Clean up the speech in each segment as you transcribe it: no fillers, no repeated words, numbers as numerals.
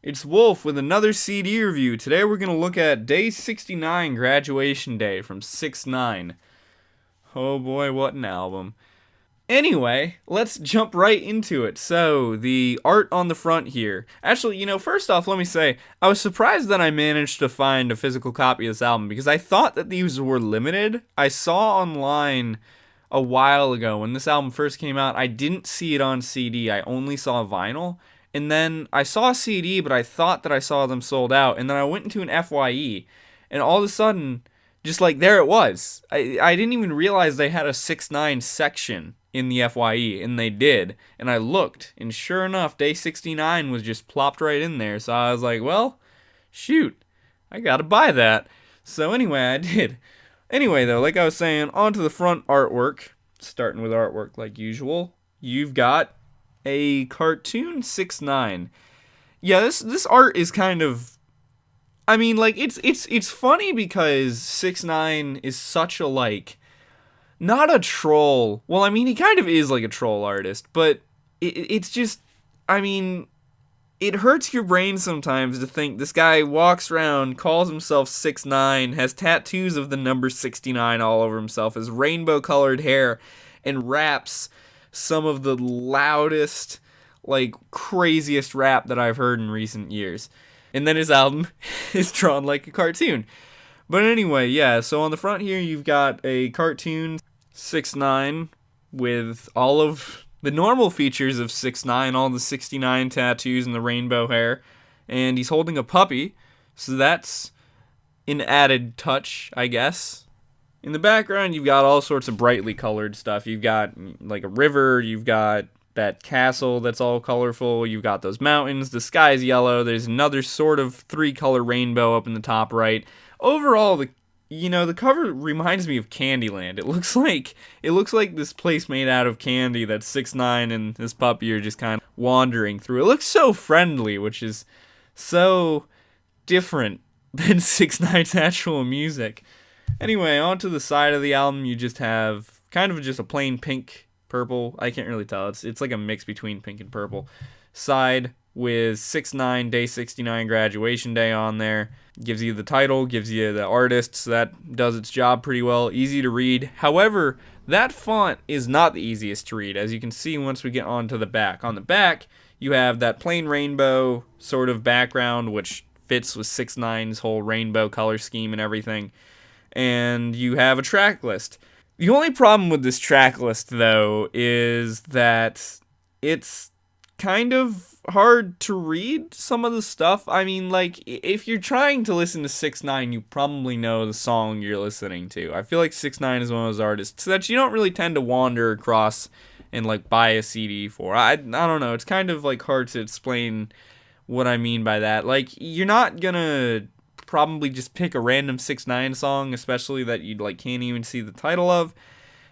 It's Wulf with another CD review. Today we're going to look at Day 69 Graduation Day from 6ix9ine. Oh boy, what an album. Anyway, let's jump right into it. So, the art on the front here. Actually, first off, let me say, I was surprised that I managed to find a physical copy of this album because I thought that these were limited. I saw online a while ago when this album first came out, I didn't see it on CD. I only saw vinyl. And then I saw a CD, but I thought that I saw them sold out. And then I went into an FYE, and all of a sudden, just like there it was. I didn't even realize they had a 6ix9ine section in the FYE, and they did. And I looked, and sure enough, Day 69 was just plopped right in there. So I was like, well, shoot, I gotta buy that. So anyway, I did. Anyway, though, like I was saying, onto the front artwork. Starting with artwork like usual. You've got a cartoon 6ix9ine. Yeah, this art is kind of, I mean, like it's funny because 6ix9ine is such a, like, not a troll. Well, I mean, he kind of is like a troll artist, but it's just, I mean, it hurts your brain sometimes to think this guy walks around, calls himself 6ix9ine, has tattoos of the number 69 all over himself, has rainbow colored hair, and raps some of the loudest, like, craziest rap that I've heard in recent years. And then his album is drawn like a cartoon. But anyway, yeah, so on the front here you've got a cartoon 6ix9ine with all of the normal features of 6ix9ine, all the 69 tattoos and the rainbow hair. And he's holding a puppy, so that's an added touch, I guess. In the background, you've got all sorts of brightly colored stuff. You've got, like, a river. You've got that castle that's all colorful. You've got those mountains. The sky's yellow. There's another sort of three-color rainbow up in the top right. Overall, the cover reminds me of Candyland. It looks like this place made out of candy that 6ix9ine and this puppy are just kind of wandering through. It looks so friendly, which is so different than 6ix9ine's actual music. Anyway, onto the side of the album, you just have kind of just a plain pink, purple. I can't really tell. It's like a mix between pink and purple. Side with 6ix9ine Day 69 Graduation Day on there. Gives you the title, gives you the artist, so that does its job pretty well. Easy to read. However, that font is not the easiest to read, as you can see once we get onto the back. On the back, you have that plain rainbow sort of background, which fits with 6ix9ine's whole rainbow color scheme and everything. And you have a track list. The only problem with this track list, though, is that it's kind of hard to read some of the stuff. I mean, like, if you're trying to listen to 6ix9ine, you probably know the song you're listening to. I feel like 6ix9ine is one of those artists that you don't really tend to wander across and, like, buy a CD for. I don't know. It's kind of, like, hard to explain what I mean by that. Like, you're not gonna probably just pick a random 6ix9ine song, especially that you like can't even see the title of.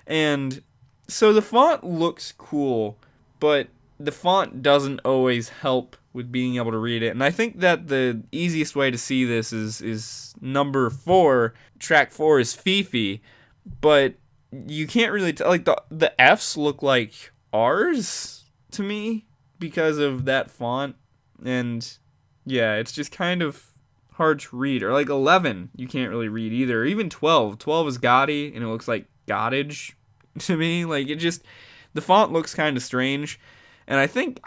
And so the font looks cool, but the font doesn't always help with being able to read it. And I think that the easiest way to see this is number 4. Track 4 is Fifi, but you can't really tell. Like, the F's look like R's to me because of that font. And yeah, it's just kind of hard to read. Or like 11 you can't really read either. Or even 12 is Gotti, and it looks like Gottage to me. Like, it just, the font looks kind of strange, and I think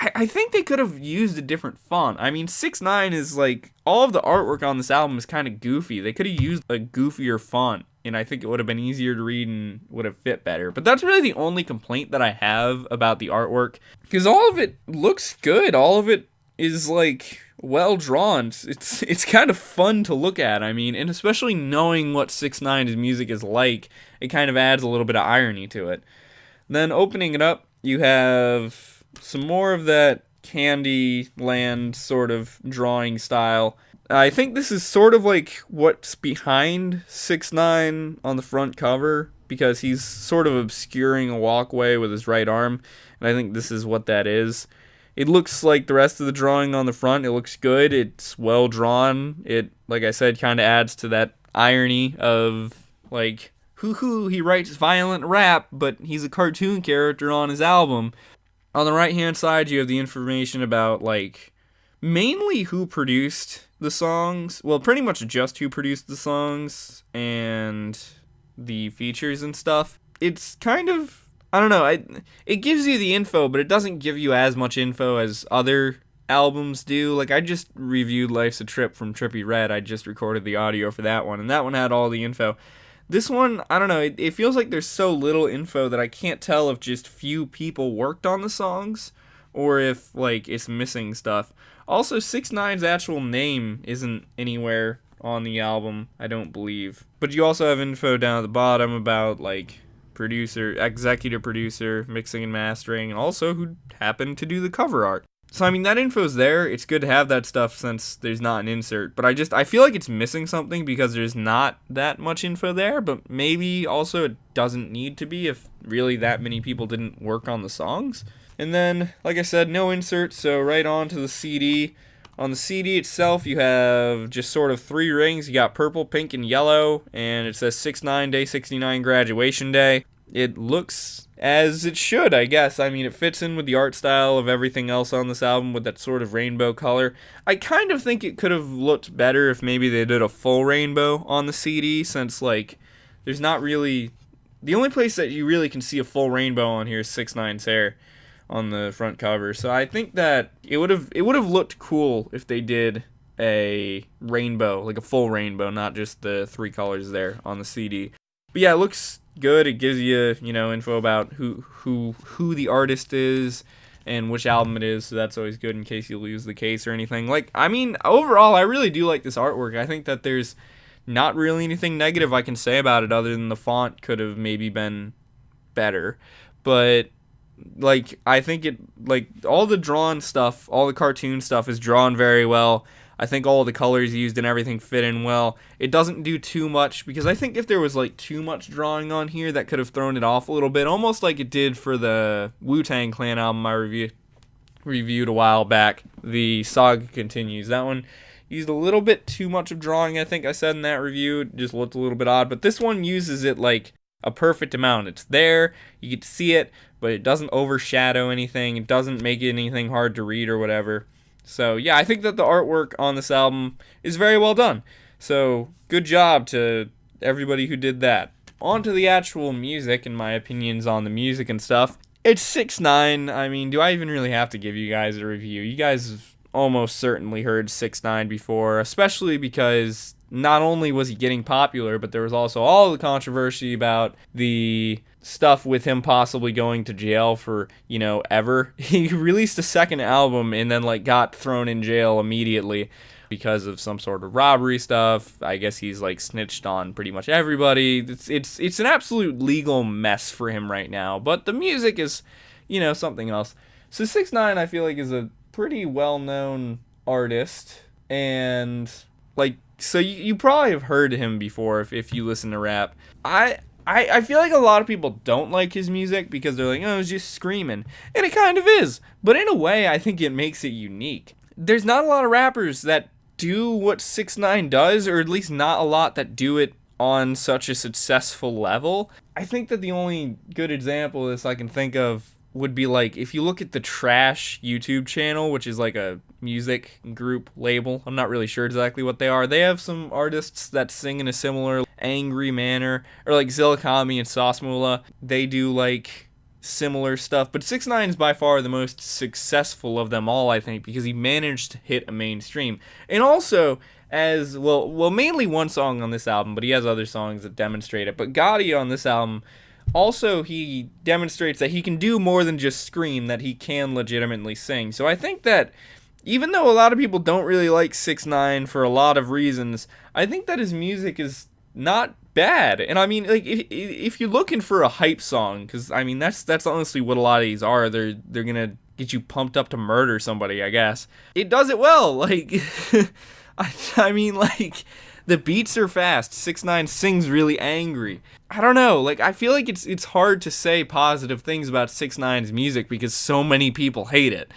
they could have used a different font. I mean, 6ix9ine is like, all of the artwork on this album is kind of goofy. They could have used a goofier font, and I think it would have been easier to read and would have fit better. But that's really the only complaint that I have about the artwork, because all of it looks good. All of it is, like, well drawn. It's kind of fun to look at. I mean, and especially knowing what 6ix9ine's music is like, it kind of adds a little bit of irony to it. Then opening it up, you have some more of that Candyland sort of drawing style. I think this is sort of like what's behind 6ix9ine on the front cover, because he's sort of obscuring a walkway with his right arm, and I think this is what that is. It looks like the rest of the drawing on the front. It looks good. It's well drawn. It, like I said, kind of adds to that irony of, like, he writes violent rap, but he's a cartoon character on his album. On the right-hand side, you have the information about, like, mainly who produced the songs. Well, pretty much just who produced the songs and the features and stuff. It's kind of, I don't know, it gives you the info, but it doesn't give you as much info as other albums do. Like, I just reviewed Life's a Trip from Trippie Redd. I just recorded the audio for that one, and that one had all the info. This one, I don't know, it feels like there's so little info that I can't tell if just few people worked on the songs or if, like, it's missing stuff. Also, 6ix9ine's actual name isn't anywhere on the album, I don't believe. But you also have info down at the bottom about, like, producer, executive producer, mixing and mastering, and also who happened to do the cover art. So, I mean, that info's there. It's good to have that stuff since there's not an insert. But I feel like it's missing something because there's not that much info there. But maybe also it doesn't need to be if really that many people didn't work on the songs. And then, like I said, no insert, so right on to the CD. On the CD itself, you have just sort of 3 rings. You got purple, pink, and yellow. And it says 6ix9ine, Day 69, Graduation Day. It looks as it should, I guess. I mean, it fits in with the art style of everything else on this album with that sort of rainbow color. I kind of think it could have looked better if maybe they did a full rainbow on the CD, since, like, there's not really... The only place that you really can see a full rainbow on here is 6ix9ine's hair on the front cover. So I think that it would have looked cool if they did a rainbow, like a full rainbow, not just the 3 colors there on the CD. But yeah, it looks good. It gives you, info about who the artist is and which album it is, so that's always good in case you lose the case or anything. Like, I mean, overall, I really do like this artwork. I think that there's not really anything negative I can say about it other than the font could have maybe been better. But, like, I think it, like, all the drawn stuff, all the cartoon stuff is drawn very well. I think all the colors used and everything fit in well. It doesn't do too much, because I think if there was, like, too much drawing on here, that could have thrown it off a little bit, almost like it did for the Wu-Tang Clan album I reviewed a while back, The Saga Continues. That one used a little bit too much of drawing, I think I said in that review. It just looked a little bit odd, but this one uses it, like, a perfect amount. It's there, you get to see it, but it doesn't overshadow anything. It doesn't make anything hard to read or whatever. So, yeah, I think that the artwork on this album is very well done. So, good job to everybody who did that. On to the actual music and my opinions on the music and stuff. It's 6ix9ine. I mean, do I even really have to give you guys a review? You guys have almost certainly heard 6ix9ine before, especially because not only was he getting popular, but there was also all the controversy about the stuff with him possibly going to jail for, ever. He released a second album and then, like, got thrown in jail immediately because of some sort of robbery stuff. I guess he's, like, snitched on pretty much everybody. It's an absolute legal mess for him right now, but the music is, something else. So 6ix9ine, I feel like, is a pretty well-known artist, and, like, so you probably have heard him before if you listen to rap. I feel like a lot of people don't like his music because they're like, oh, it's just screaming. And it kind of is. But in a way, I think it makes it unique. There's not a lot of rappers that do what 6ix9ine does, or at least not a lot that do it on such a successful level. I think that the only good example of this I can think of would be, like, if you look at the Trash YouTube channel, which is like a music group label. I'm not really sure exactly what they are. They have some artists that sing in a similar angry manner, or like Zillikami and Sauce Moolah. They do, like, similar stuff, but 6ix9ine is by far the most successful of them all, I think, because he managed to hit a mainstream. And also, as well, mainly one song on this album, but he has other songs that demonstrate it. But Gotti on this album, also, he demonstrates that he can do more than just scream, that he can legitimately sing. So I think that even though a lot of people don't really like 6ix9ine for a lot of reasons, I think that his music is not bad. And I mean, like, if you're looking for a hype song, because I mean that's honestly what a lot of these are. They're gonna get you pumped up to murder somebody, I guess. It does it well. Like, I mean, like, the beats are fast. 6ix9ine sings really angry. I don't know. Like, I feel like it's hard to say positive things about 6ix9ine's music because so many people hate it.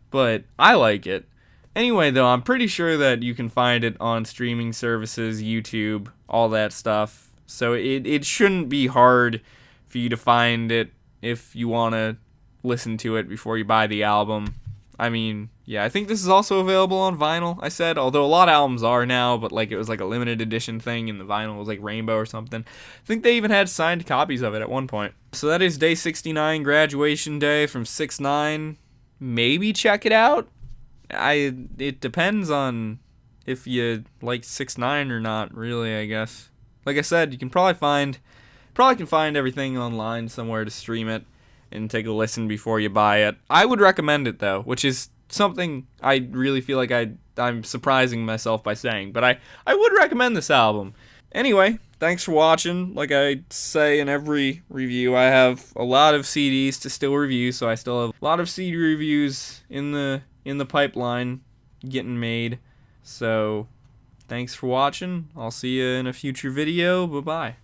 But I like it. Anyway, though, I'm pretty sure that you can find it on streaming services, YouTube, all that stuff. So it shouldn't be hard for you to find it if you want to listen to it before you buy the album. I mean, yeah, I think this is also available on vinyl, I said, although a lot of albums are now, but like it was like a limited edition thing and the vinyl was like rainbow or something. I think they even had signed copies of it at one point. So that is Day 69 Graduation Day from 6ix9ine. Maybe check it out. It depends on if you like 6ix9ine or not, really, I guess. Like I said, you can probably can find everything online somewhere to stream it and take a listen before you buy it. I would recommend it though, which is something I really feel like I'm surprising myself by saying, but I would recommend this album. Anyway, thanks for watching. Like I say in every review, I have a lot of CDs to still review, so I still have a lot of CD reviews in the pipeline getting made. So, thanks for watching. I'll see you in a future video. Bye-bye.